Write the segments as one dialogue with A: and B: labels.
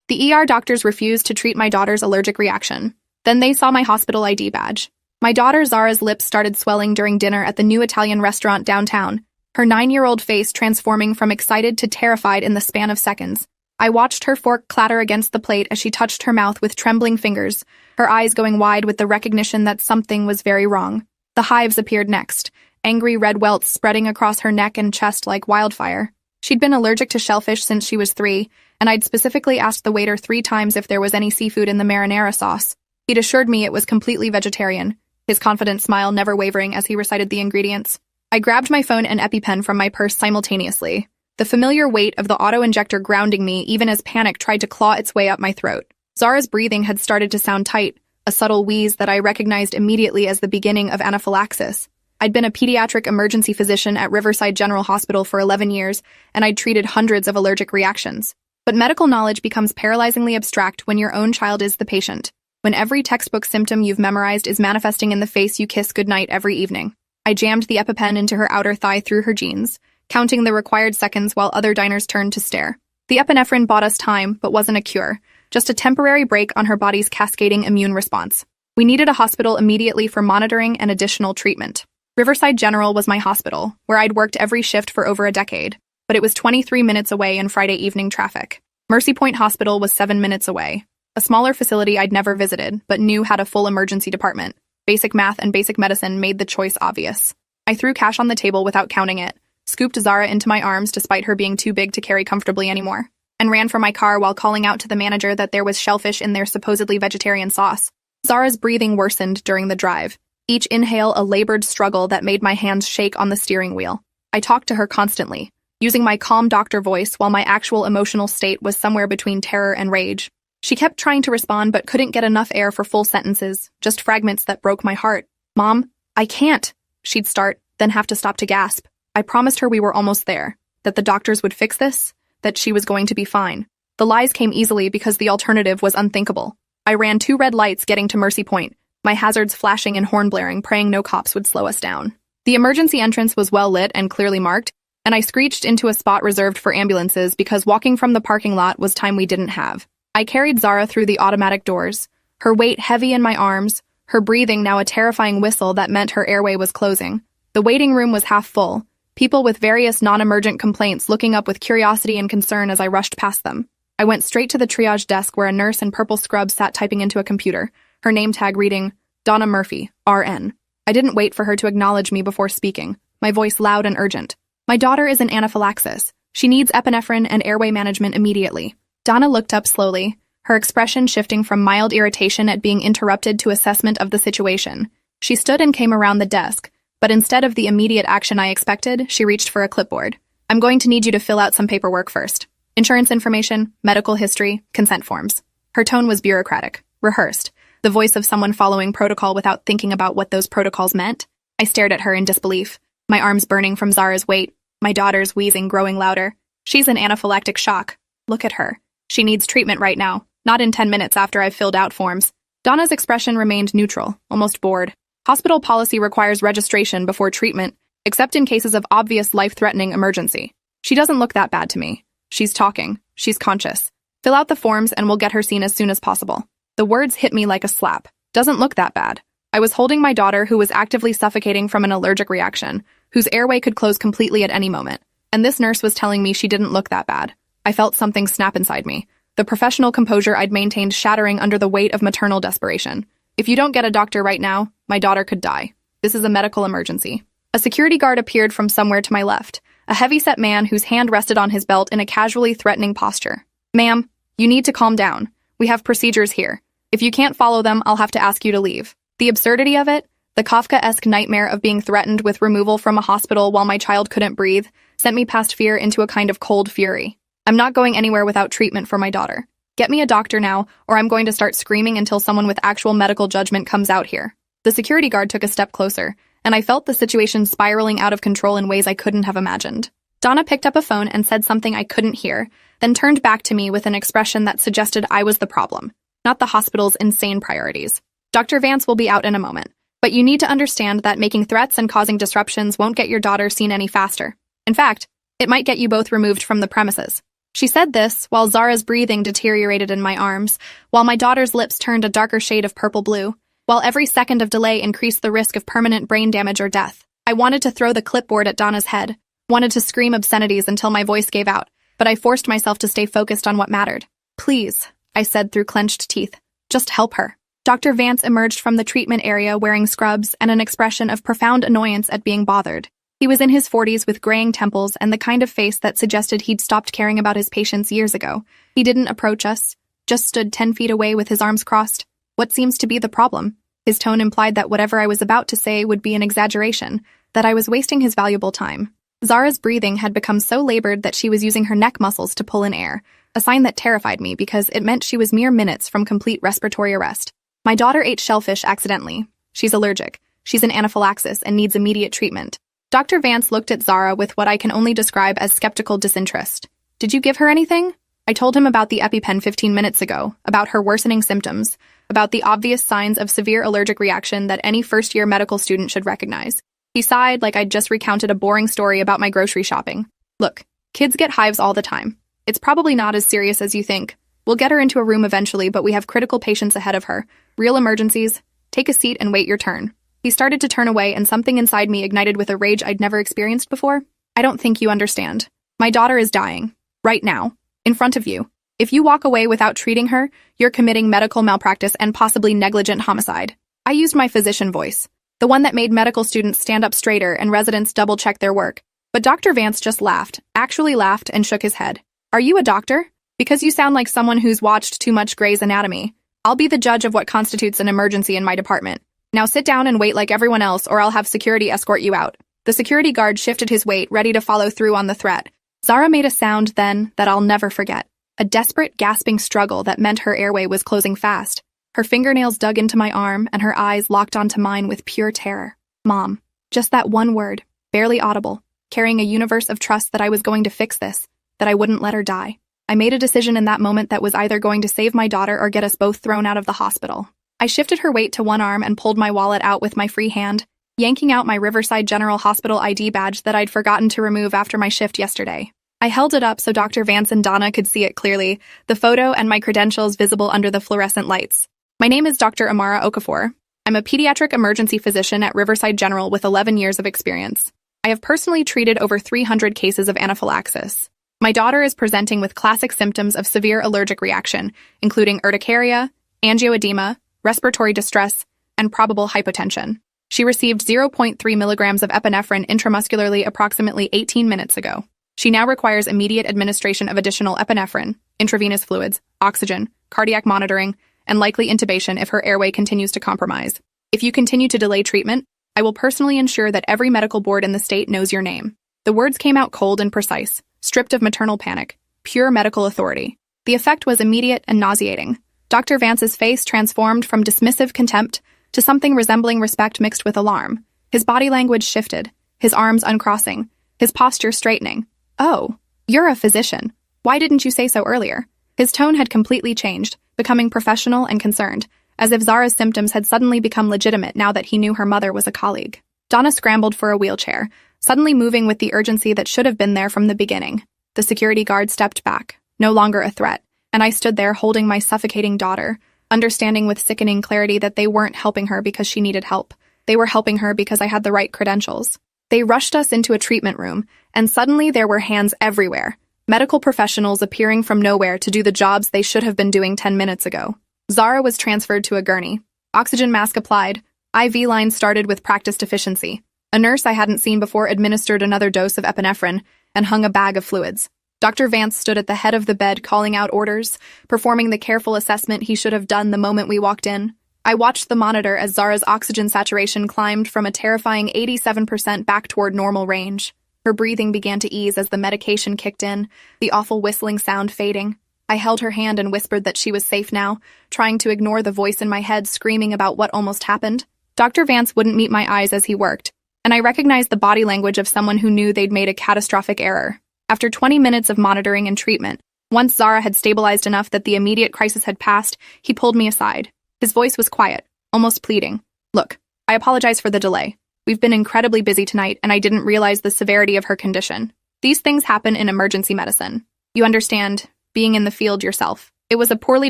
A: The ER doctors refused to treat my daughter's allergic reaction. Then they saw my hospital ID badge. My daughter Zara's lips started swelling during dinner at the new Italian restaurant downtown, her 9-year-old face transforming from excited to terrified in the span of seconds. I watched her fork clatter against the plate as she touched her mouth with trembling fingers, her eyes going wide with the recognition that something was very wrong. The hives appeared next, angry red welts spreading across her neck and chest like wildfire. She'd been allergic to shellfish since she was 3, and I'd specifically asked the waiter 3 times if there was any seafood in the marinara sauce. He'd assured me it was completely vegetarian, his confident smile never wavering as he recited the ingredients. I grabbed my phone and EpiPen from my purse simultaneously, the familiar weight of the auto-injector grounding me even as panic tried to claw its way up my throat. Zara's breathing had started to sound tight, a subtle wheeze that I recognized immediately as the beginning of anaphylaxis. I'd been a pediatric emergency physician at Riverside General Hospital for 11 years, and I'd treated hundreds of allergic reactions. But medical knowledge becomes paralyzingly abstract when your own child is the patient, when every textbook symptom you've memorized is manifesting in the face you kiss goodnight every evening. I jammed the EpiPen into her outer thigh through her jeans, counting the required seconds while other diners turned to stare. The epinephrine bought us time, but wasn't a cure, just a temporary break on her body's cascading immune response. We needed a hospital immediately for monitoring and additional treatment. Riverside General was my hospital, where I'd worked every shift for over a decade, but it was 23 minutes away in Friday evening traffic. Mercy Point Hospital was 7 minutes away, a smaller facility I'd never visited, but knew had a full emergency department. Basic math and basic medicine made the choice obvious. I threw cash on the table without counting it, scooped Zara into my arms despite her being too big to carry comfortably anymore, and ran for my car while calling out to the manager that there was shellfish in their supposedly vegetarian sauce. Zara's breathing worsened during the drive, each inhale a labored struggle that made my hands shake on the steering wheel. I talked to her constantly, using my calm doctor voice while my actual emotional state was somewhere between terror and rage. She kept trying to respond but couldn't get enough air for full sentences, just fragments that broke my heart. "Mom, I can't," she'd start, then have to stop to gasp. I promised her we were almost there, that the doctors would fix this, that she was going to be fine. The lies came easily because the alternative was unthinkable. I ran 2 red lights getting to Mercy Point, my hazards flashing and horn blaring, praying no cops would slow us down. The emergency entrance was well lit and clearly marked, and I screeched into a spot reserved for ambulances because walking from the parking lot was time we didn't have. I carried Zara through the automatic doors, her weight heavy in my arms, her breathing now a terrifying whistle that meant her airway was closing. The waiting room was half full, people with various non-emergent complaints looking up with curiosity and concern as I rushed past them. I went straight to the triage desk where a nurse in purple scrubs sat typing into a computer, her name tag reading, Donna Murphy, RN. I didn't wait for her to acknowledge me before speaking, my voice loud and urgent. "My daughter is in anaphylaxis. She needs epinephrine and airway management immediately." Donna looked up slowly, her expression shifting from mild irritation at being interrupted to assessment of the situation. She stood and came around the desk, but instead of the immediate action I expected, she reached for a clipboard. "I'm going to need you to fill out some paperwork first. Insurance information, medical history, consent forms." Her tone was bureaucratic, rehearsed, the voice of someone following protocol without thinking about what those protocols meant. I stared at her in disbelief, my arms burning from Zara's weight, my daughter's wheezing growing louder. "She's in anaphylactic shock. Look at her. She needs treatment right now, not in 10 minutes after I've filled out forms." Donna's expression remained neutral, almost bored. "Hospital policy requires registration before treatment, except in cases of obvious life-threatening emergency. She doesn't look that bad to me. She's talking. She's conscious. Fill out the forms and we'll get her seen as soon as possible." The words hit me like a slap. Doesn't look that bad. I was holding my daughter who was actively suffocating from an allergic reaction, whose airway could close completely at any moment. And this nurse was telling me she didn't look that bad. I felt something snap inside me, the professional composure I'd maintained shattering under the weight of maternal desperation. "If you don't get a doctor right now, my daughter could die. This is a medical emergency." A security guard appeared from somewhere to my left, a heavy-set man whose hand rested on his belt in a casually threatening posture. "Ma'am, you need to calm down. We have procedures here. If you can't follow them, I'll have to ask you to leave." The absurdity of it, the Kafka-esque nightmare of being threatened with removal from a hospital while my child couldn't breathe, sent me past fear into a kind of cold fury. "I'm not going anywhere without treatment for my daughter. Get me a doctor now, or I'm going to start screaming until someone with actual medical judgment comes out here." The security guard took a step closer, and I felt the situation spiraling out of control in ways I couldn't have imagined. Donna picked up a phone and said something I couldn't hear, then turned back to me with an expression that suggested I was the problem, not the hospital's insane priorities. "Dr. Vance will be out in a moment, but you need to understand that making threats and causing disruptions won't get your daughter seen any faster. In fact, it might get you both removed from the premises. She said this while Zara's breathing deteriorated in my arms, while my daughter's lips turned a darker shade of purple-blue, while every second of delay increased the risk of permanent brain damage or death. I wanted to throw the clipboard at Donna's head, wanted to scream obscenities until my voice gave out, but I forced myself to stay focused on what mattered. "Please," I said through clenched teeth, "just help her." Dr. Vance emerged from the treatment area wearing scrubs and an expression of profound annoyance at being bothered. He was in his 40s with graying temples and the kind of face that suggested he'd stopped caring about his patients years ago. He didn't approach us, just stood 10 feet away with his arms crossed. "What seems to be the problem?" His tone implied that whatever I was about to say would be an exaggeration, that I was wasting his valuable time. Zara's breathing had become so labored that she was using her neck muscles to pull in air, a sign that terrified me because it meant she was mere minutes from complete respiratory arrest. My daughter ate shellfish accidentally. She's allergic. She's in anaphylaxis and needs immediate treatment. Dr. Vance looked at Zara with what I can only describe as skeptical disinterest. "Did you give her anything?" I told him about the EpiPen 15 minutes ago, about her worsening symptoms, about the obvious signs of severe allergic reaction that any first-year medical student should recognize. He sighed like I'd just recounted a boring story about my grocery shopping. "Look, kids get hives all the time. It's probably not as serious as you think. We'll get her into a room eventually, but we have critical patients ahead of her. Real emergencies. Take a seat and wait your turn." He started to turn away, and something inside me ignited with a rage I'd never experienced before. "I don't think you understand. My daughter is dying. Right now. In front of you. If you walk away without treating her, you're committing medical malpractice and possibly negligent homicide." I used my physician voice, the one that made medical students stand up straighter and residents double-check their work. But Dr. Vance just laughed, actually laughed, and shook his head. "Are you a doctor? Because you sound like someone who's watched too much Grey's Anatomy. I'll be the judge of what constitutes an emergency in my department. Now sit down and wait like everyone else, or I'll have security escort you out." The security guard shifted his weight, ready to follow through on the threat. Zara made a sound then that I'll never forget. A desperate, gasping struggle that meant her airway was closing fast. Her fingernails dug into my arm, and her eyes locked onto mine with pure terror. "Mom." Just that one word, barely audible, carrying a universe of trust that I was going to fix this, that I wouldn't let her die. I made a decision in that moment that was either going to save my daughter or get us both thrown out of the hospital. I shifted her weight to one arm and pulled my wallet out with my free hand, yanking out my Riverside General Hospital ID badge that I'd forgotten to remove after my shift yesterday. I held it up so Dr. Vance and Donna could see it clearly, the photo and my credentials visible under the fluorescent lights. "My name is Dr. Amara Okafor. I'm a pediatric emergency physician at Riverside General with 11 years of experience. I have personally treated over 300 cases of anaphylaxis. My daughter is presenting with classic symptoms of severe allergic reaction, including urticaria, angioedema, respiratory distress, and probable hypotension. She received 0.3 milligrams of epinephrine intramuscularly approximately 18 minutes ago. She now requires immediate administration of additional epinephrine, intravenous fluids, oxygen, cardiac monitoring, and likely intubation if her airway continues to compromise. If you continue to delay treatment, I will personally ensure that every medical board in the state knows your name." The words came out cold and precise, stripped of maternal panic, pure medical authority. The effect was immediate and nauseating. Dr. Vance's face transformed from dismissive contempt to something resembling respect mixed with alarm. His body language shifted, his arms uncrossing, his posture straightening. "Oh, you're a physician. Why didn't you say so earlier?" His tone had completely changed, becoming professional and concerned, as if Zara's symptoms had suddenly become legitimate now that he knew her mother was a colleague. Donna scrambled for a wheelchair, suddenly moving with the urgency that should have been there from the beginning. The security guard stepped back, no longer a threat, and I stood there holding my suffocating daughter, understanding with sickening clarity that they weren't helping her because she needed help. They were helping her because I had the right credentials. They rushed us into a treatment room, and suddenly there were hands everywhere, medical professionals appearing from nowhere to do the jobs they should have been doing 10 minutes ago. Zara was transferred to a gurney. Oxygen mask applied. IV line started with practiced efficiency. A nurse I hadn't seen before administered another dose of epinephrine and hung a bag of fluids. Dr. Vance stood at the head of the bed calling out orders, performing the careful assessment he should have done the moment we walked in. I watched the monitor as Zara's oxygen saturation climbed from a terrifying 87% back toward normal range. Her breathing began to ease as the medication kicked in, the awful whistling sound fading. I held her hand and whispered that she was safe now, trying to ignore the voice in my head screaming about what almost happened. Dr. Vance wouldn't meet my eyes as he worked, and I recognized the body language of someone who knew they'd made a catastrophic error. After 20 minutes of monitoring and treatment, once Zara had stabilized enough that the immediate crisis had passed, he pulled me aside. His voice was quiet, almost pleading. "Look, I apologize for the delay. We've been incredibly busy tonight, and I didn't realize the severity of her condition. These things happen in emergency medicine. You understand, being in the field yourself. It was a poorly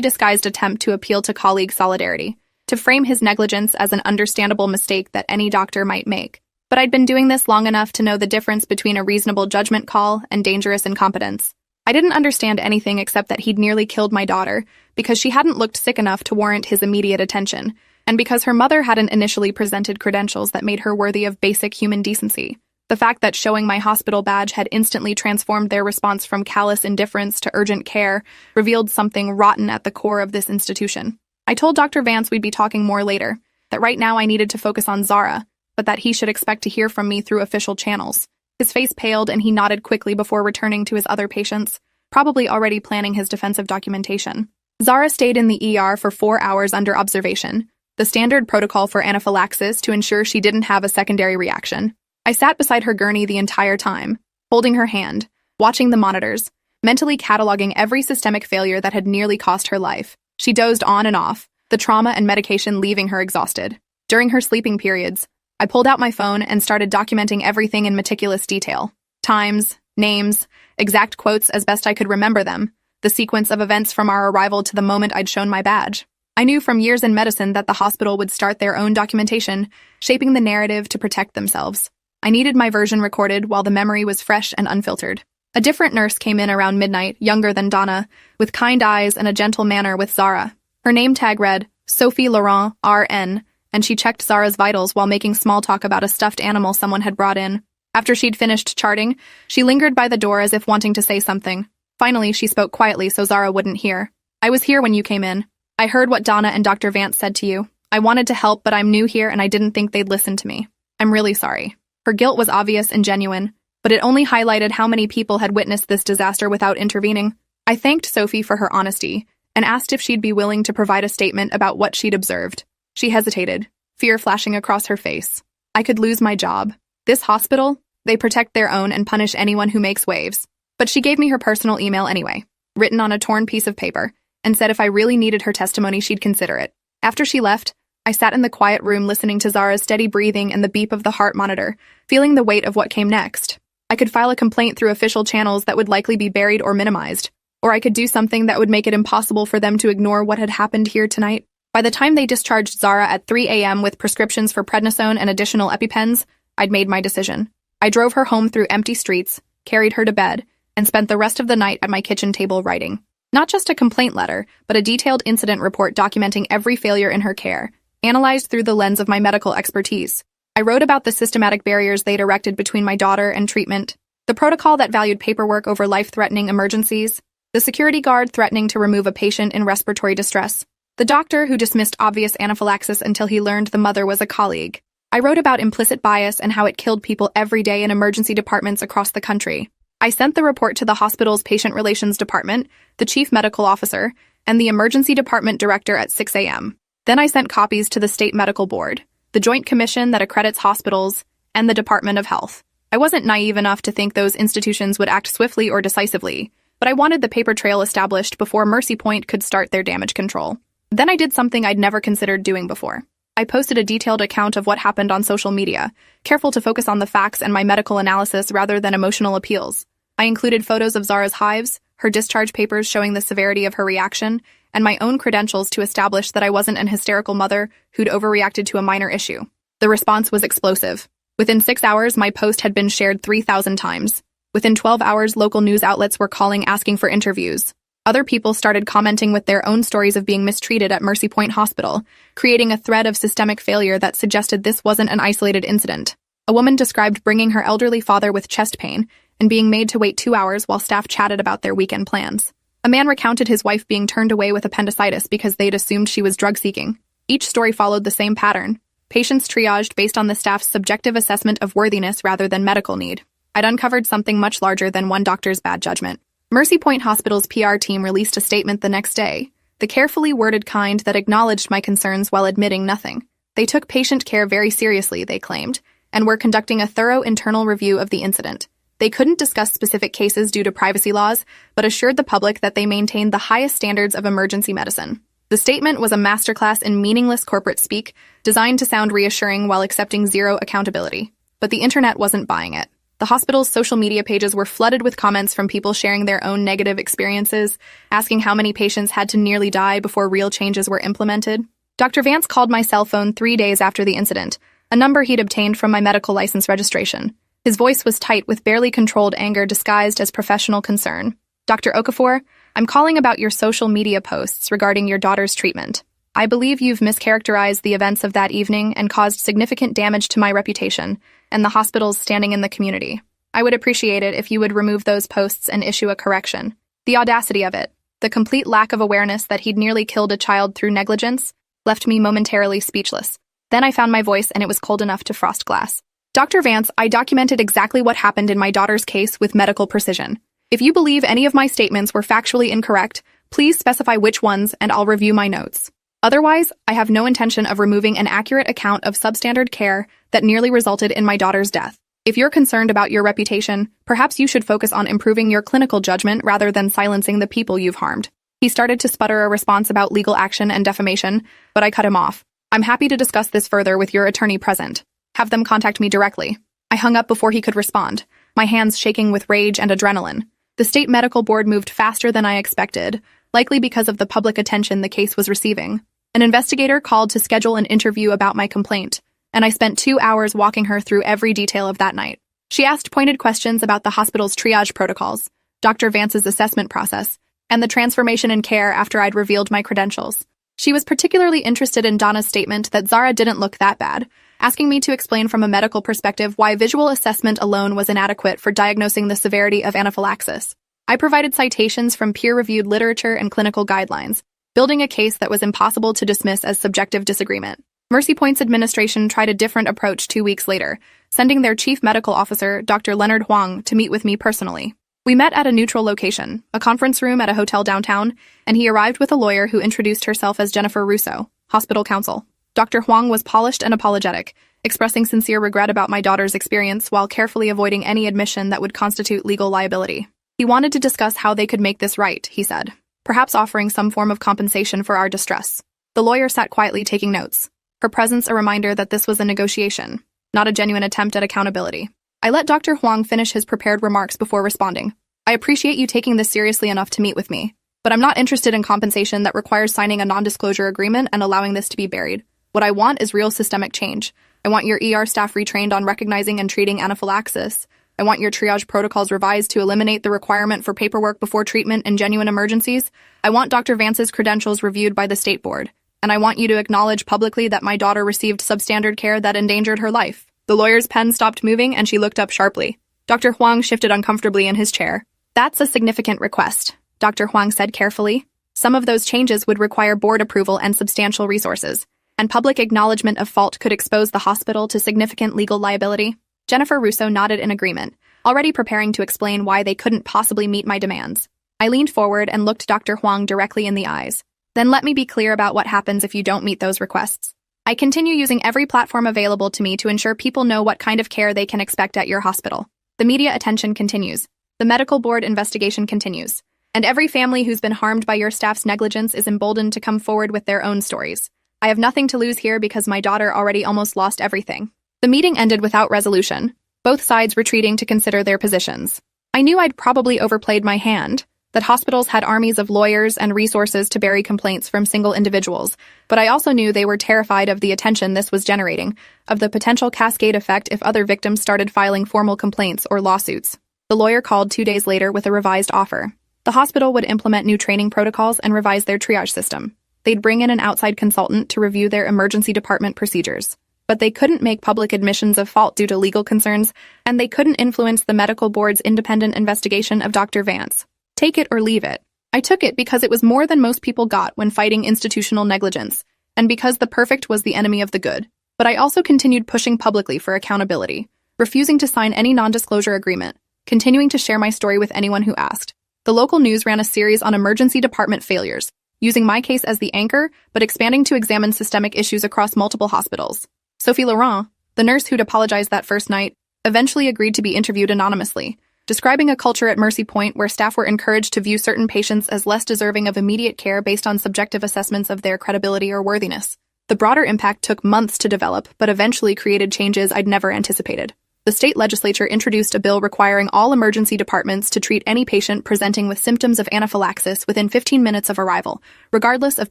A: disguised attempt to appeal to colleague solidarity, to frame his negligence as an understandable mistake that any doctor might make. But I'd been doing this long enough to know the difference between a reasonable judgment call and dangerous incompetence. I didn't understand anything except that he'd nearly killed my daughter because she hadn't looked sick enough to warrant his immediate attention, and because her mother hadn't initially presented credentials that made her worthy of basic human decency. The fact that showing my hospital badge had instantly transformed their response from callous indifference to urgent care revealed something rotten at the core of this institution. I told Dr. Vance we'd be talking more later, that right now I needed to focus on Zara, but that he should expect to hear from me through official channels. His face paled and he nodded quickly before returning to his other patients, probably already planning his defensive documentation. Zara stayed in the ER for 4 hours under observation, the standard protocol for anaphylaxis to ensure she didn't have a secondary reaction. I sat beside her gurney the entire time, holding her hand, watching the monitors, mentally cataloging every systemic failure that had nearly cost her life. She dozed on and off, the trauma and medication leaving her exhausted. During her sleeping periods, I pulled out my phone and started documenting everything in meticulous detail. Times, names, exact quotes as best I could remember them, the sequence of events from our arrival to the moment I'd shown my badge. I knew from years in medicine that the hospital would start their own documentation, shaping the narrative to protect themselves. I needed my version recorded while the memory was fresh and unfiltered. A different nurse came in around midnight, younger than Donna, with kind eyes and a gentle manner with Zara. Her name tag read, Sophie Laurent, RN, and she checked Zara's vitals while making small talk about a stuffed animal someone had brought in. After she'd finished charting, she lingered by the door as if wanting to say something. Finally, she spoke quietly so Zara wouldn't hear. I was here when you came in. I heard what Donna and Dr. Vance said to you. I wanted to help, but I'm new here and I didn't think they'd listen to me. I'm really sorry. Her guilt was obvious and genuine, but it only highlighted how many people had witnessed this disaster without intervening. I thanked Sophie for her honesty and asked if she'd be willing to provide a statement about what she'd observed. She hesitated, fear flashing across her face. I could lose my job. This hospital, they protect their own and punish anyone who makes waves. But she gave me her personal email anyway, written on a torn piece of paper, and said if I really needed her testimony, she'd consider it. After she left, I sat in the quiet room listening to Zara's steady breathing and the beep of the heart monitor, feeling the weight of what came next. I could file a complaint through official channels that would likely be buried or minimized, or I could do something that would make it impossible for them to ignore what had happened here tonight. By the time they discharged Zara at 3 a.m. with prescriptions for prednisone and additional EpiPens, I'd made my decision. I drove her home through empty streets, carried her to bed, and spent the rest of the night at my kitchen table writing. Not just a complaint letter, but a detailed incident report documenting every failure in her care, analyzed through the lens of my medical expertise. I wrote about the systematic barriers they'd erected between my daughter and treatment, the protocol that valued paperwork over life-threatening emergencies, the security guard threatening to remove a patient in respiratory distress, the doctor who dismissed obvious anaphylaxis until he learned the mother was a colleague. I wrote about implicit bias and how it killed people every day in emergency departments across the country. I sent the report to the hospital's patient relations department, the chief medical officer, and the emergency department director at 6 a.m. Then I sent copies to the state medical board, the joint commission that accredits hospitals, and the Department of Health. I wasn't naive enough to think those institutions would act swiftly or decisively, but I wanted the paper trail established before Mercy Point could start their damage control. Then I did something I'd never considered doing before. I posted a detailed account of what happened on social media, careful to focus on the facts and my medical analysis rather than emotional appeals. I included photos of Zara's hives, her discharge papers showing the severity of her reaction, and my own credentials to establish that I wasn't an hysterical mother who'd overreacted to a minor issue. The response was explosive. Within 6 hours, my post had been shared 3,000 times. Within 12 hours, local news outlets were calling asking for interviews. Other people started commenting with their own stories of being mistreated at Mercy Point Hospital, creating a thread of systemic failure that suggested this wasn't an isolated incident. A woman described bringing her elderly father with chest pain and being made to wait 2 hours while staff chatted about their weekend plans. A man recounted his wife being turned away with appendicitis because they'd assumed she was drug-seeking. Each story followed the same pattern. Patients triaged based on the staff's subjective assessment of worthiness rather than medical need. I'd uncovered something much larger than one doctor's bad judgment. Mercy Point Hospital's PR team released a statement the next day, the carefully worded kind that acknowledged my concerns while admitting nothing. They took patient care very seriously, they claimed, and were conducting a thorough internal review of the incident. They couldn't discuss specific cases due to privacy laws, but assured the public that they maintained the highest standards of emergency medicine. The statement was a masterclass in meaningless corporate speak, designed to sound reassuring while accepting zero accountability. But the internet wasn't buying it. The hospital's social media pages were flooded with comments from people sharing their own negative experiences, asking how many patients had to nearly die before real changes were implemented. Dr. Vance called my cell phone 3 days after the incident, a number he'd obtained from my medical license registration. His voice was tight with barely controlled anger disguised as professional concern. Dr. Okafor, I'm calling about your social media posts regarding your daughter's treatment. I believe you've mischaracterized the events of that evening and caused significant damage to my reputation and the hospital's standing in the community. I would appreciate it if you would remove those posts and issue a correction. The audacity of it, the complete lack of awareness that he'd nearly killed a child through negligence, left me momentarily speechless. Then I found my voice and it was cold enough to frost glass. Dr. Vance, I documented exactly what happened in my daughter's case with medical precision. If you believe any of my statements were factually incorrect, please specify which ones and I'll review my notes. Otherwise, I have no intention of removing an accurate account of substandard care that nearly resulted in my daughter's death. If you're concerned about your reputation, perhaps you should focus on improving your clinical judgment rather than silencing the people you've harmed. He started to sputter a response about legal action and defamation, but I cut him off. I'm happy to discuss this further with your attorney present. Have them contact me directly. I hung up before he could respond, my hands shaking with rage and adrenaline. The state medical board moved faster than I expected, likely because of the public attention the case was receiving. An investigator called to schedule an interview about my complaint, and I spent 2 hours walking her through every detail of that night. She asked pointed questions about the hospital's triage protocols, Dr. Vance's assessment process, and the transformation in care after I'd revealed my credentials. She was particularly interested in Donna's statement that Zara didn't look that bad, asking me to explain from a medical perspective why visual assessment alone was inadequate for diagnosing the severity of anaphylaxis. I provided citations from peer-reviewed literature and clinical guidelines, building a case that was impossible to dismiss as subjective disagreement. Mercy Point's administration tried a different approach 2 weeks later, sending their chief medical officer, Dr. Leonard Huang, to meet with me personally. We met at a neutral location, a conference room at a hotel downtown, and he arrived with a lawyer who introduced herself as Jennifer Russo, hospital counsel. Dr. Huang was polished and apologetic, expressing sincere regret about my daughter's experience while carefully avoiding any admission that would constitute legal liability. He wanted to discuss how they could make this right, he said, perhaps offering some form of compensation for our distress. The lawyer sat quietly taking notes, her presence a reminder that this was a negotiation, not a genuine attempt at accountability. I let Dr. Huang finish his prepared remarks before responding. I appreciate you taking this seriously enough to meet with me, but I'm not interested in compensation that requires signing a non-disclosure agreement and allowing this to be buried. What I want is real systemic change. I want your ER staff retrained on recognizing and treating anaphylaxis. I want your triage protocols revised to eliminate the requirement for paperwork before treatment in genuine emergencies. I want Dr. Vance's credentials reviewed by the state board. And I want you to acknowledge publicly that my daughter received substandard care that endangered her life. The lawyer's pen stopped moving and she looked up sharply. Dr. Huang shifted uncomfortably in his chair. That's a significant request, Dr. Huang said carefully. Some of those changes would require board approval and substantial resources, and public acknowledgement of fault could expose the hospital to significant legal liability. Jennifer Russo nodded in agreement, already preparing to explain why they couldn't possibly meet my demands. I leaned forward and looked Dr. Huang directly in the eyes. Then let me be clear about what happens if you don't meet those requests. I continue using every platform available to me to ensure people know what kind of care they can expect at your hospital. The media attention continues. The medical board investigation continues. And every family who's been harmed by your staff's negligence is emboldened to come forward with their own stories. I have nothing to lose here because my daughter already almost lost everything. The meeting ended without resolution, both sides retreating to consider their positions. I knew I'd probably overplayed my hand, that hospitals had armies of lawyers and resources to bury complaints from single individuals, but I also knew they were terrified of the attention this was generating, of the potential cascade effect if other victims started filing formal complaints or lawsuits. The lawyer called 2 days later with a revised offer. The hospital would implement new training protocols and revise their triage system. They'd bring in an outside consultant to review their emergency department procedures. But they couldn't make public admissions of fault due to legal concerns, and they couldn't influence the medical board's independent investigation of Dr. Vance. Take it or leave it. I took it because it was more than most people got when fighting institutional negligence, and because the perfect was the enemy of the good. But I also continued pushing publicly for accountability, refusing to sign any non-disclosure agreement, continuing to share my story with anyone who asked. The local news ran a series on emergency department failures, using my case as the anchor, but expanding to examine systemic issues across multiple hospitals. Sophie Laurent, the nurse who'd apologized that first night, eventually agreed to be interviewed anonymously, describing a culture at Mercy Point where staff were encouraged to view certain patients as less deserving of immediate care based on subjective assessments of their credibility or worthiness. The broader impact took months to develop, but eventually created changes I'd never anticipated. The state legislature introduced a bill requiring all emergency departments to treat any patient presenting with symptoms of anaphylaxis within 15 minutes of arrival, regardless of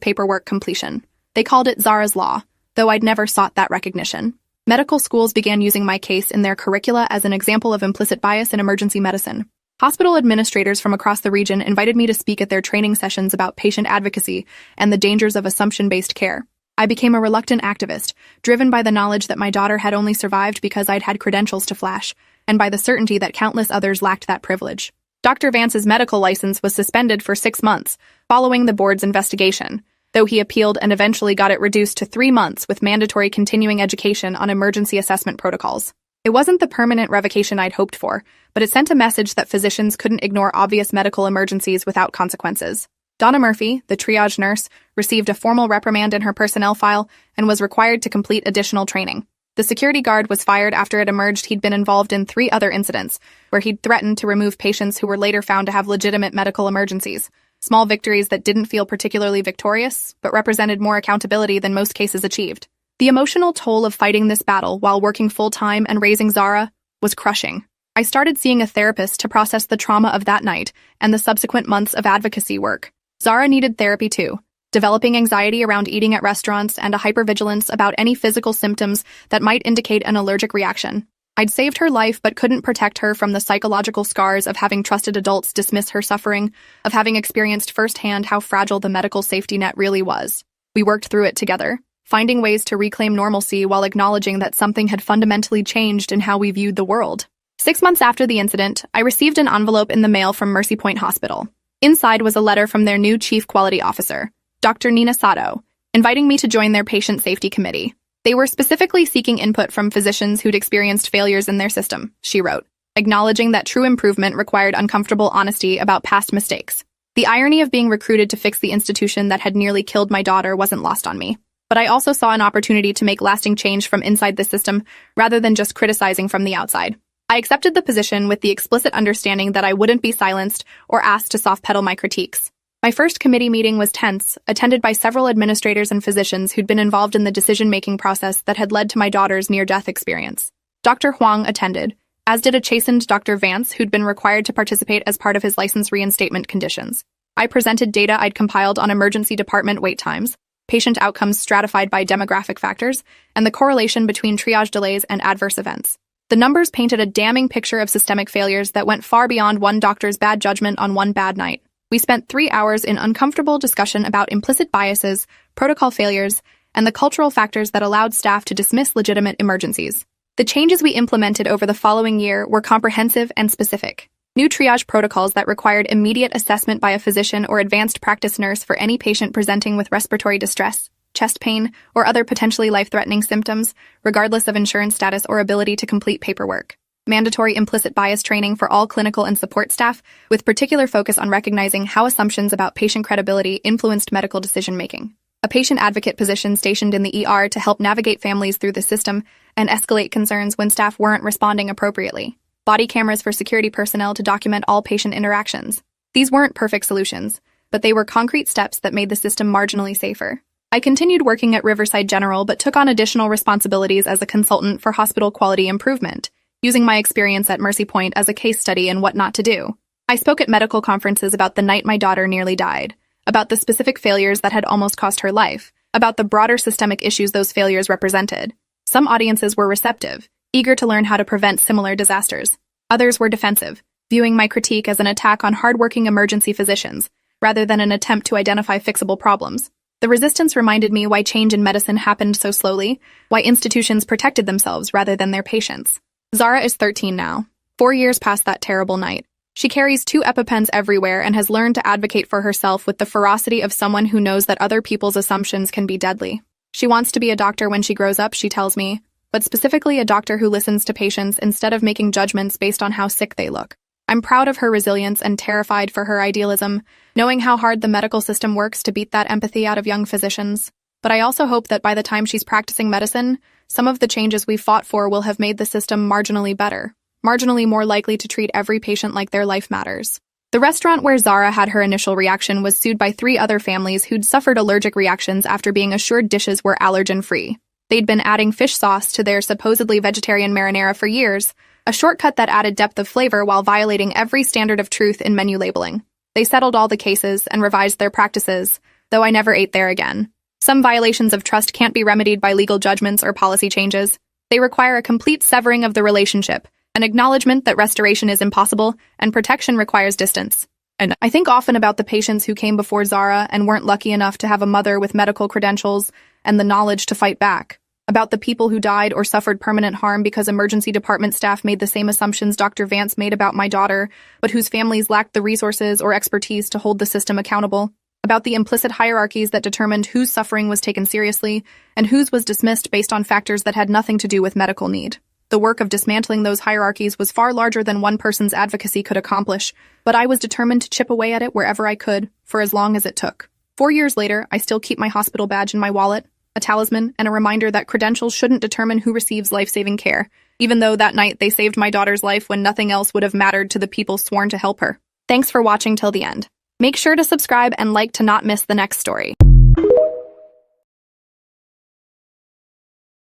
A: paperwork completion. They called it Zara's Law, though I'd never sought that recognition. Medical schools began using my case in their curricula as an example of implicit bias in emergency medicine. Hospital administrators from across the region invited me to speak at their training sessions about patient advocacy and the dangers of assumption-based care. I became a reluctant activist, driven by the knowledge that my daughter had only survived because I'd had credentials to flash, and by the certainty that countless others lacked that privilege. Dr. Vance's medical license was suspended for 6 months, following the board's investigation, though he appealed and eventually got it reduced to 3 months with mandatory continuing education on emergency assessment protocols. It wasn't the permanent revocation I'd hoped for, but it sent a message that physicians couldn't ignore obvious medical emergencies without consequences. Donna Murphy, the triage nurse, received a formal reprimand in her personnel file and was required to complete additional training. The security guard was fired after it emerged he'd been involved in 3 other incidents, where he'd threatened to remove patients who were later found to have legitimate medical emergencies. Small victories that didn't feel particularly victorious, but represented more accountability than most cases achieved. The emotional toll of fighting this battle while working full-time and raising Zara was crushing. I started seeing a therapist to process the trauma of that night and the subsequent months of advocacy work. Zara needed therapy too, developing anxiety around eating at restaurants and a hypervigilance about any physical symptoms that might indicate an allergic reaction. I'd saved her life but couldn't protect her from the psychological scars of having trusted adults dismiss her suffering, of having experienced firsthand how fragile the medical safety net really was. We worked through it together, finding ways to reclaim normalcy while acknowledging that something had fundamentally changed in how we viewed the world. 6 months after the incident, I received an envelope in the mail from Mercy Point Hospital. Inside was a letter from their new chief quality officer, Dr. Nina Sato, inviting me to join their patient safety committee. They were specifically seeking input from physicians who'd experienced failures in their system, she wrote, acknowledging that true improvement required uncomfortable honesty about past mistakes. The irony of being recruited to fix the institution that had nearly killed my daughter wasn't lost on me. But I also saw an opportunity to make lasting change from inside the system rather than just criticizing from the outside. I accepted the position with the explicit understanding that I wouldn't be silenced or asked to soft-pedal my critiques. My first committee meeting was tense, attended by several administrators and physicians who'd been involved in the decision-making process that had led to my daughter's near-death experience. Dr. Huang attended, as did a chastened Dr. Vance who'd been required to participate as part of his license reinstatement conditions. I presented data I'd compiled on emergency department wait times, patient outcomes stratified by demographic factors, and the correlation between triage delays and adverse events. The numbers painted a damning picture of systemic failures that went far beyond one doctor's bad judgment on one bad night. We spent 3 hours in uncomfortable discussion about implicit biases, protocol failures, and the cultural factors that allowed staff to dismiss legitimate emergencies. The changes we implemented over the following year were comprehensive and specific. New triage protocols that required immediate assessment by a physician or advanced practice nurse for any patient presenting with respiratory distress, chest pain, or other potentially life-threatening symptoms, regardless of insurance status or ability to complete paperwork. Mandatory implicit bias training for all clinical and support staff, with particular focus on recognizing how assumptions about patient credibility influenced medical decision-making. A patient advocate position stationed in the ER to help navigate families through the system and escalate concerns when staff weren't responding appropriately. Body cameras for security personnel to document all patient interactions. These weren't perfect solutions, but they were concrete steps that made the system marginally safer. I continued working at Riverside General but took on additional responsibilities as a consultant for hospital quality improvement, using my experience at Mercy Point as a case study in what not to do. I spoke at medical conferences about the night my daughter nearly died, about the specific failures that had almost cost her life, about the broader systemic issues those failures represented. Some audiences were receptive, eager to learn how to prevent similar disasters. Others were defensive, viewing my critique as an attack on hardworking emergency physicians, rather than an attempt to identify fixable problems. The resistance reminded me why change in medicine happened so slowly, why institutions protected themselves rather than their patients. Zara is 13 now, 4 years past that terrible night. She carries 2 EpiPens everywhere and has learned to advocate for herself with the ferocity of someone who knows that other people's assumptions can be deadly. She wants to be a doctor when she grows up, she tells me, but specifically a doctor who listens to patients instead of making judgments based on how sick they look. I'm proud of her resilience and terrified for her idealism, knowing how hard the medical system works to beat that empathy out of young physicians. But I also hope that by the time she's practicing medicine, some of the changes we fought for will have made the system marginally better, marginally more likely to treat every patient like their life matters. The restaurant where Zara had her initial reaction was sued by 3 other families who'd suffered allergic reactions after being assured dishes were allergen-free. They'd been adding fish sauce to their supposedly vegetarian marinara for years, A shortcut that added depth of flavor while violating every standard of truth in menu labeling. They settled all the cases and revised their practices, though I never ate there again. Some violations of trust can't be remedied by legal judgments or policy changes. They require a complete severing of the relationship, an acknowledgement that restoration is impossible, and protection requires distance. And I think often about the patients who came before Zara and weren't lucky enough to have a mother with medical credentials and the knowledge to fight back. About the people who died or suffered permanent harm because emergency department staff made the same assumptions Dr. Vance made about my daughter, but whose families lacked the resources or expertise to hold the system accountable. About the implicit hierarchies that determined whose suffering was taken seriously and whose was dismissed based on factors that had nothing to do with medical need. The work of dismantling those hierarchies was far larger than one person's advocacy could accomplish, but I was determined to chip away at it wherever I could, for as long as it took. 4 years later, I still keep my hospital badge in my wallet, a talisman, and a reminder that credentials shouldn't determine who receives life-saving care, even though that night they saved my daughter's life when nothing else would have mattered to the people sworn to help her. Thanks for watching till the end. Make sure to subscribe and like to not miss the next story.